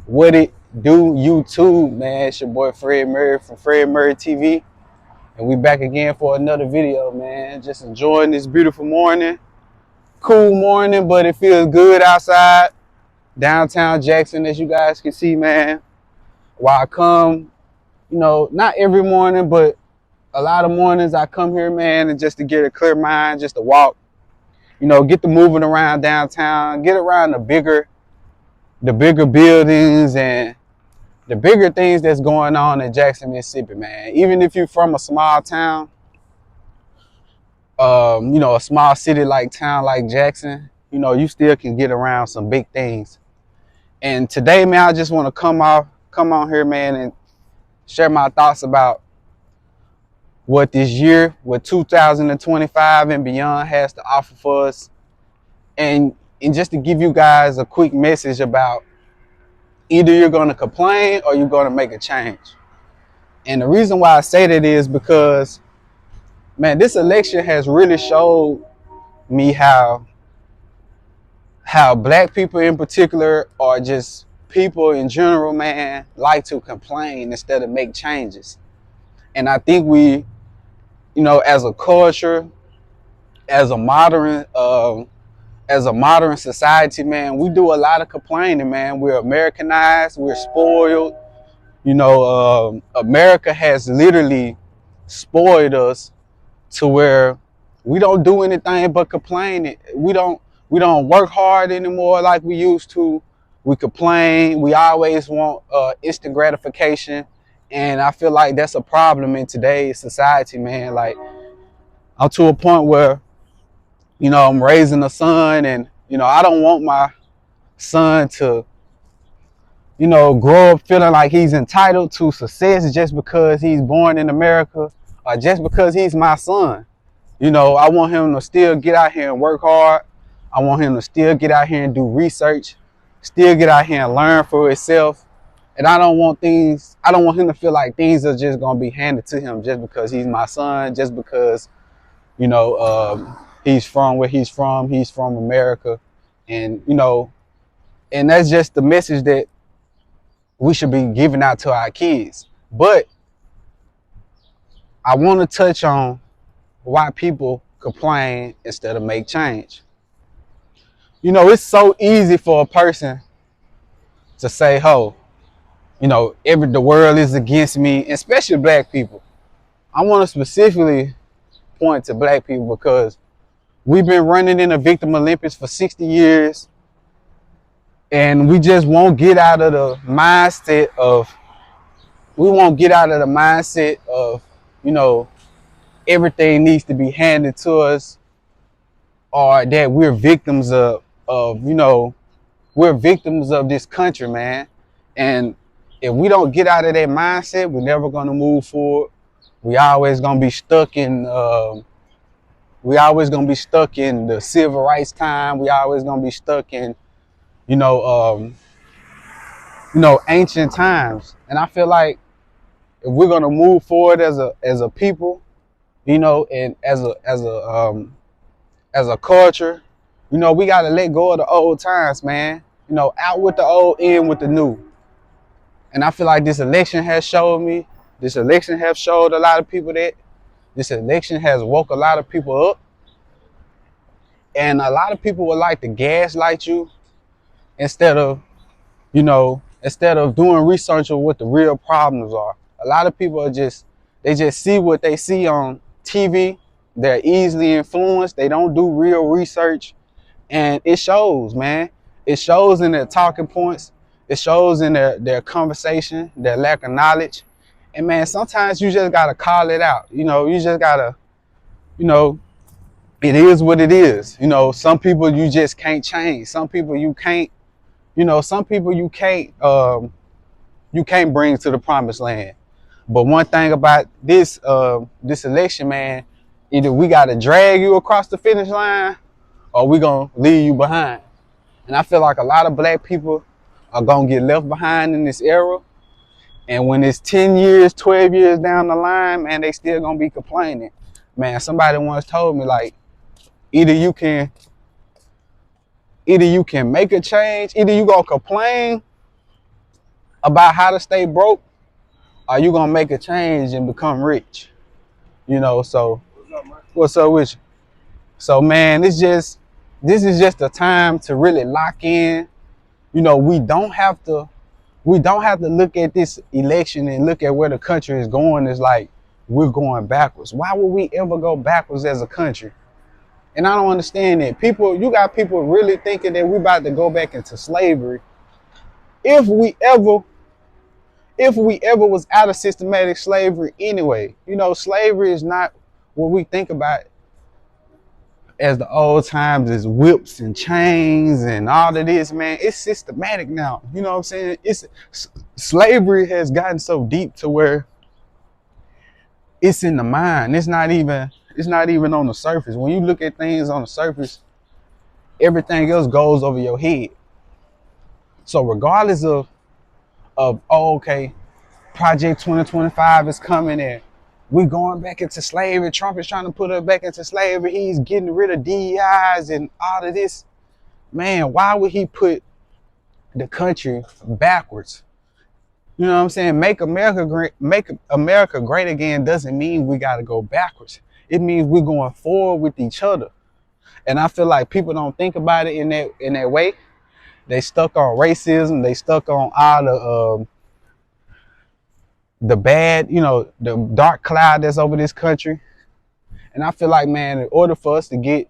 What it do, YouTube, man? It's your boy Fred Murray from Fred Murray TV, and we back again for another video, man. Just enjoying this beautiful morning, cool morning, but it feels good outside, downtown Jackson, as you guys can see, man. While I come, not every morning, but a lot of mornings I come here, man, and just to get a clear mind, just to walk, get the moving around downtown, get around the bigger buildings and the bigger things that's going on in Jackson, Mississippi, man. Even if you're from a small town, a small city like town like Jackson, you still can get around some big things. And today, man, I just want to come on here, man, and share my thoughts about what this year, what 2025 and beyond has to offer for us. And just to give you guys a quick message about either you're going to complain or you're going to make a change. And the reason why I say that is because, man, this election has really showed me how black people in particular, or just people in general, man, like to complain instead of make changes. And I think we, as a culture, as a modern society, man, we do a lot of complaining, man. We're Americanized, we're spoiled. America has literally spoiled us to where we don't do anything but complain. We don't work hard anymore like we used to. We complain. We always want instant gratification, and I feel like that's a problem in today's society, man. Like, I'm to a point where I'm raising a son, and I don't want my son to grow up feeling like he's entitled to success just because he's born in America or just because he's my son. I want him to still get out here and work hard. I want him to still get out here and do research, still get out here and learn for himself. And I don't want him to feel like things are just going to be handed to him just because he's my son, just because, he's from where he's from America. And, and that's just the message that we should be giving out to our kids. But I want to touch on why people complain instead of make change. It's so easy for a person to say, "Oh, the world is against me," especially black people. I want to specifically point to black people because we've been running in the victim Olympics for 60 years, and we just won't get out of the mindset of everything needs to be handed to us, or that we're victims of we're victims of this country, man. And if we don't get out of that mindset, we're never gonna move forward. We always gonna be stuck in the civil rights time. We always gonna be stuck in ancient times. And I feel like if we're gonna move forward as a people, and as a culture, we gotta let go of the old times, man. Out with the old, in with the new. And I feel like this election has showed a lot of people that. This election has woke a lot of people up. And a lot of people would like to gaslight you instead of doing research on what the real problems are. A lot of people they just see what they see on TV. They're easily influenced. They don't do real research. And it shows, man. It shows in their talking points. It shows in their conversation, their lack of knowledge. And, man, sometimes you just got to call it out. You just got to, it is what it is. Some people you just can't change. Some people you can't bring to the promised land. But one thing about this election, man, either we got to drag you across the finish line or we going to leave you behind. And I feel like a lot of black people are going to get left behind in this era. And when it's 10 years, 12 years down the line, man, they still going to be complaining. Man, somebody once told me, like, either you can make a change, either you going to complain about how to stay broke, or are you gonna make a change and become rich? You know, so what's up with you? So man, this is just a time to really lock in. You know, we don't have to look at this election and look at where the country is going as like we're going backwards. Why would we ever go backwards as a country? And I don't understand that. You got people really thinking that we're about to go back into slavery. If we ever was out of systematic slavery anyway, you know, slavery is not what we think about as the old times is whips and chains and all of this, man. It's systematic now. You know what I'm saying? Slavery has gotten so deep to where it's in the mind. It's not even on the surface. When you look at things on the surface, everything else goes over your head. So regardless of okay, Project 2025 is coming in. We're going back into slavery. Trump is trying to put us back into slavery. He's getting rid of DEIs and all of this. Man, why would he put the country backwards? You know what I'm saying? Make America great again doesn't mean we got to go backwards. It means we're going forward with each other. And I feel like people don't think about it in that way. They stuck on racism. They stuck on all the bad, you know, the dark cloud that's over this country. And I feel like, man, in order for us to get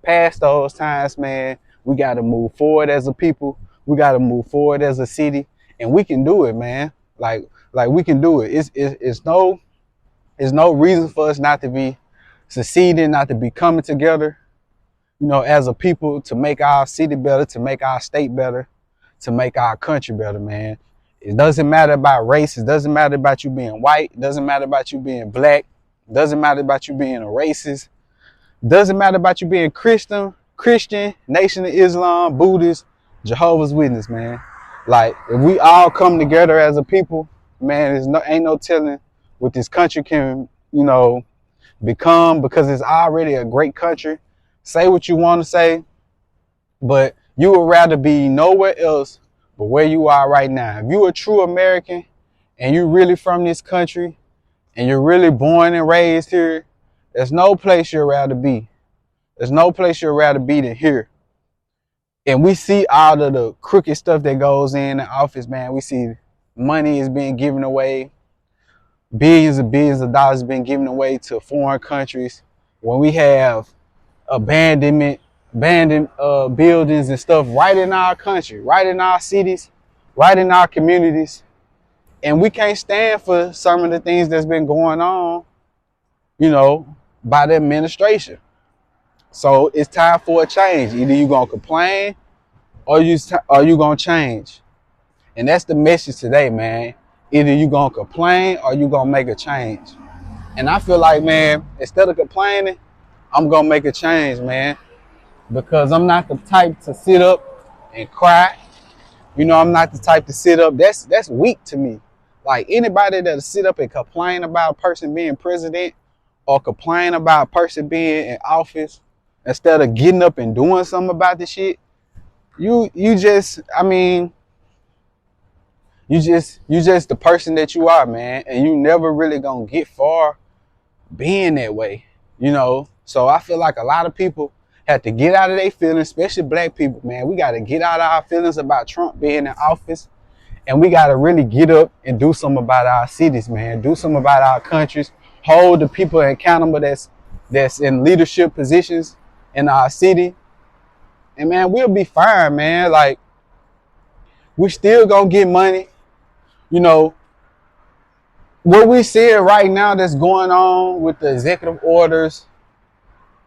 past those times, man, we got to move forward as a people. We got to move forward as a city, and we can do it, man. Like we can do it. It's no reason for us not to be succeeding, not to be coming together, you know, as a people to make our city better, to make our state better, to make our country better, man. It doesn't matter about race. It doesn't matter about you being white. It doesn't matter about you being black. It doesn't matter about you being a racist. It doesn't matter about you being Christian, Nation of Islam, Buddhist, Jehovah's Witness, man. Like, if we all come together as a people, man, ain't no telling what this country can, you know, become, because it's already a great country. Say what you want to say, but you would rather be nowhere else but where you are right now. If you're a true American and you're really from this country and you're really born and raised here, there's no place you'd rather be. There's no place you'd rather be than here. And we see all of the crooked stuff that goes in the office, man. We see money is being given away. Billions and billions of dollars being given away to foreign countries. When we have abandoned buildings and stuff right in our country, right in our cities, right in our communities. And we can't stand for some of the things that's been going on, you know, by the administration. So it's time for a change. Either you're going to complain or you're going to change. And that's the message today, man. Either you're going to complain or you're going to make a change. And I feel like, man, instead of complaining, I'm going to make a change, man. Because I'm not the type to sit up and cry. You know, I'm not the type to sit up. That's weak to me. Like, anybody that'll sit up and complain about a person being president or complain about a person being in office instead of getting up and doing something about the shit, you just the person that you are, man. And you never really gonna get far being that way, you know? So I feel like a lot of people have to get out of their feelings, especially black people, man. We got to get out of our feelings about Trump being in office, and we got to really get up and do something about our cities, man. Do something about our countries. Hold the people accountable that's in leadership positions in our city. And, man, we'll be fine, man. Like, we still going to get money. You know, what we seeing right now that's going on with the executive orders,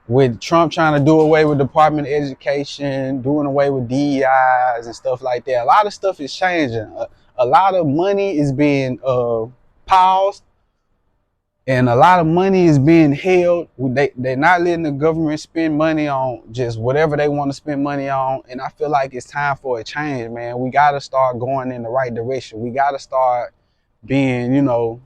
with Trump trying to do away with Department of Education, doing away with DEIs and stuff like that. A lot of stuff is changing. A lot of money is being paused, and a lot of money is being held. They're not letting the government spend money on just whatever they want to spend money on. And I feel like it's time for a change, man. We got to start going in the right direction. We got to start being, you know,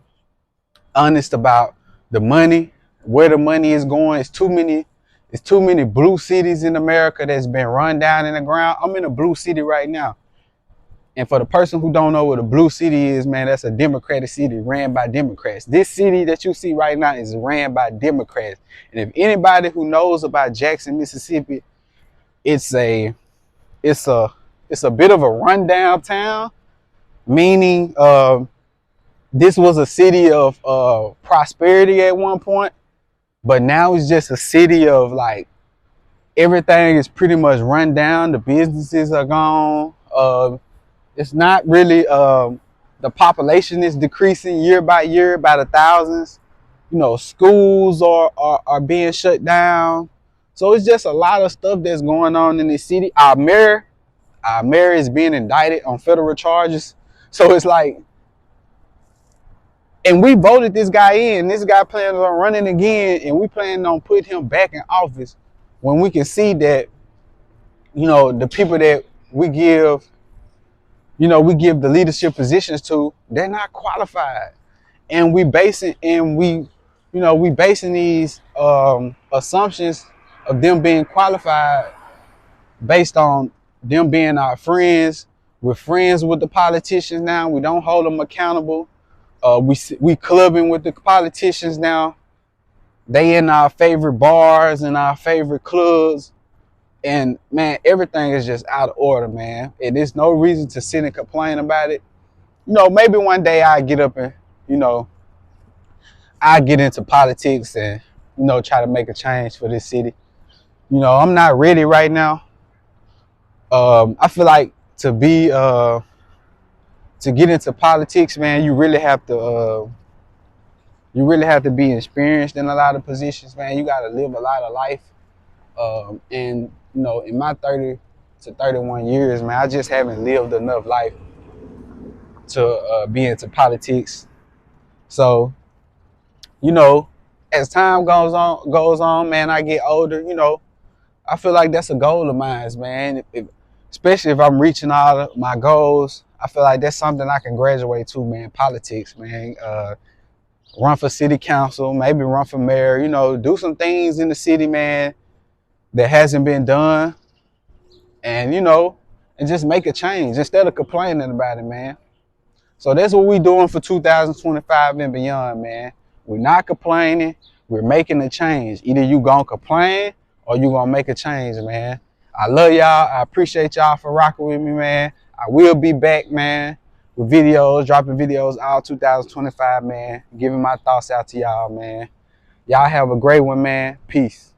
honest about the money, where the money is going. It's too many blue cities in America that's been run down in the ground. I'm in a blue city right now. And for the person who don't know what a blue city is, man, that's a Democratic city ran by Democrats. This city that you see right now is ran by Democrats. And if anybody who knows about Jackson, Mississippi, it's a it's a bit of a rundown town, meaning this was a city of prosperity at one point, but now it's just a city of like everything is pretty much run down. The businesses are gone. It's not really the population is decreasing year by year by the thousands. You know, schools are being shut down. So it's just a lot of stuff that's going on in this city. Our mayor is being indicted on federal charges. So it's like, and we voted this guy in. This guy plans on running again, and we plan on putting him back in office when we can see that, you know, the people that we give the leadership positions to, they're not qualified. And we basing these assumptions of them being qualified based on them being our friends. We're friends with the politicians now. We don't hold them accountable. We clubbing with the politicians now. They in our favorite bars and our favorite clubs. And man, everything is just out of order, man. And there's no reason to sit and complain about it. You know, maybe one day I get up and, you know, I get into politics and, you know, try to make a change for this city. You know, I'm not ready right now. I feel like to get into politics, man, you really have to be experienced in a lot of positions, man. You got to live a lot of life. And you know, in my 30 to 31 years, man, I just haven't lived enough life to be into politics. So, you know, as time goes on, man, I get older. You know, I feel like that's a goal of mine, man. Especially if I'm reaching all of my goals, I feel like that's something I can graduate to, man. Politics, man. Run for city council, maybe run for mayor. You know, do some things in the city, man, that hasn't been done, and you know, and just make a change instead of complaining about it, man. So that's what we're doing for 2025 and beyond, man. We're not complaining, we're making a change. Either you gonna complain or you gonna make a change, man. I love y'all. I appreciate y'all for rocking with me, man. I will be back, man, with videos, dropping videos all 2025, man. Giving my thoughts out to y'all, man. Y'all have a great one, man. Peace.